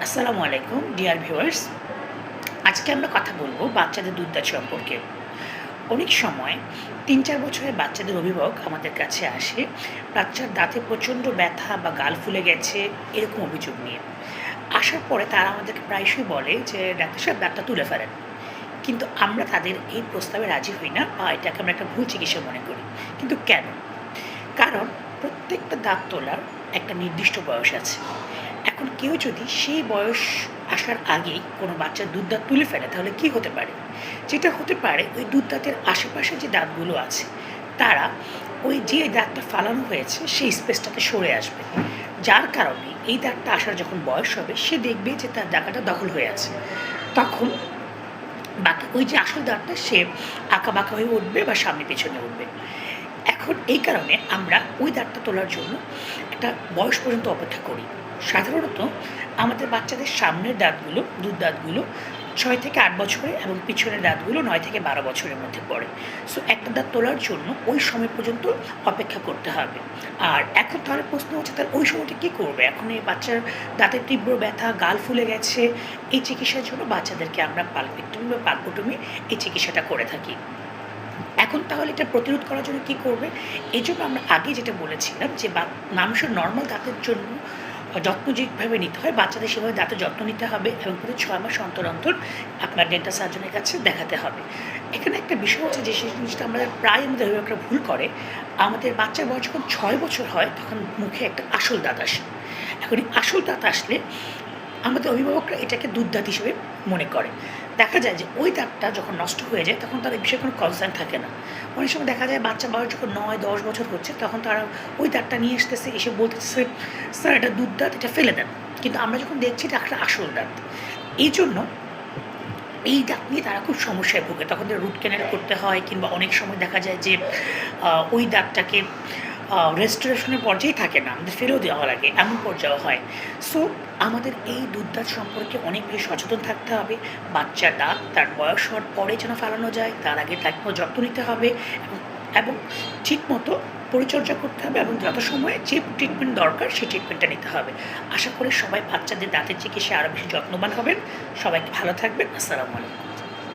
আসসালামু আলাইকুম dear viewers. আজকে আমরা কথা বলবো বাচ্চাদের দুধদাত সম্পর্কে। অনেক সময় ৩-৪ বছরের বাচ্চাদের অভিভাবক আমাদের কাছে আসে বাচ্চার দাঁতে প্রচণ্ড ব্যথা বা গাল ফুলে গেছে এরকম অভিযোগ নিয়ে। আসার পরে তারা আমাদেরকে প্রায়শই বলে যে, "ডাক্তার সাহেব দাঁতটা তুলে ফেলেন।" কিন্তু আমরা তাদের এই প্রস্তাবে রাজি হই না বা এটাকে আমরা একটা ভুল চিকিৎসা মনে করি। কিন্তু কেন? কারণ প্রত্যেকটা দাঁত তোলার একটা নির্দিষ্ট বয়স আছে। এখন কেউ যদি সেই বয়স আসার আগেই কোনো বাচ্চার দুধ দাঁত তুলে ফেলে তাহলে কি হতে পারে? যেটা হতে পারে ওই দুধ দাঁতের আশেপাশে যে দাঁতগুলো আছে তারা ওই যে দাঁতটা ফালানো হয়েছে সেই স্পেসটাতে সরে আসবে। যার কারণে এই দাঁতটা আসার যখন বয়স হবে সে দেখবে যে তার জায়গাটা দখল হয়ে আছে। তখন বাকি ওই যে আসল দাঁতটা সে আঁকাবাঁকা হয়ে উঠবে বা সামনে পেছনে উঠবে। এখন এই কারণে আমরা ওই দাঁতটা তোলার জন্য একটা বয়স পর্যন্ত অপেক্ষা করি। সাধারণত আমাদের বাচ্চাদের সামনের দাঁতগুলো, দুধ দাঁতগুলো ৬ থেকে ৮ বছরে এবং পিছনের দাঁতগুলো ৯ থেকে ১২ বছরের মধ্যে পড়ে। সো একটা দাঁত তোলার জন্য ওই সময় পর্যন্ত অপেক্ষা করতে হবে। আর এখন তাহলে প্রশ্ন হচ্ছে তাহলে ওই সময়টা কী করবে? এখন এই বাচ্চার দাঁতের তীব্র ব্যথা, গাল ফুলে গেছে, এই চিকিৎসার জন্য বাচ্চাদেরকে আমরা পালপেক্টমি বা পালপোটমি এই চিকিৎসাটা করে থাকি। এখন তাহলে এটা প্রতিরোধ করার জন্য কী করবে? এজন্য আমরা আগে যেটা বলেছিলাম যে মানুষের নরমাল দাঁতের জন্য যত্ন যেভাবে নিতে হয় বাচ্চাদের সেভাবে দাঁতের যত্ন নিতে হবে এবং প্রতি ৬ মাস অন্তর, অন্তর আপনার ডেন্টাল সার্জনের কাছে দেখাতে হবে। এখানে একটা বিষয় হচ্ছে যে সেই জিনিসটা প্রায় আমাদের অভিভাবকরা ভুল করে। আমাদের বাচ্চার বয়স যখন ৬ বছর হয় তখন মুখে একটা আসল দাঁত আসে। এখন এই আসল দাঁত আসলে আমাদের অভিভাবকরা এটাকে দুধদাঁত হিসেবে মনে করে। দেখা যায় যে ওই দাঁতটা যখন নষ্ট হয়ে যায় তখন তাদের বিষয়ে কোনো কনসার্ন থাকে না। অনেক সময় দেখা যায় বাচ্চা বয়স যখন ৯-১০ বছর হচ্ছে তখন তারা ওই দাঁতটা নিয়ে আসতেছে, এসে বলতেছে, "স্যার এটা দুধদাঁত, এটা ফেলে দেন।" কিন্তু আমরা যখন দেখছি এটা একটা আসল দাঁত। এইজন্য এই দাঁত নিয়ে তারা খুব সমস্যায় ভোগে। তখন তাদের রুট ক্যানাল করতে হয় কিংবা অনেক সময় দেখা যায় যে ওই দাঁতটাকে রেস্টোরেশনের পর্যায়ে থাকে না, আমাদের ফেলেও দেওয়া লাগে, এমন পর্যায়েও হয়। সো আমাদের এই দুধ দাঁত সম্পর্কে অনেক বেশি সচেতন থাকতে হবে। বাচ্চার দাঁত তার বয়স হওয়ার পরে যেন ফেলানো যায়, তার আগে তার যত্ন নিতে হবে এবং এবং ঠিকমতো পরিচর্যা করতে হবে এবং যথাসময়ে যে ট্রিটমেন্ট দরকার সেই ট্রিটমেন্টটা নিতে হবে। আশা করি সবাই বাচ্চাদের দাঁতের চিকিৎসায় আরও বেশি যত্নবান হবেন। সবাইকে ভালো থাকবেন। আসসালামু আলাইকুম।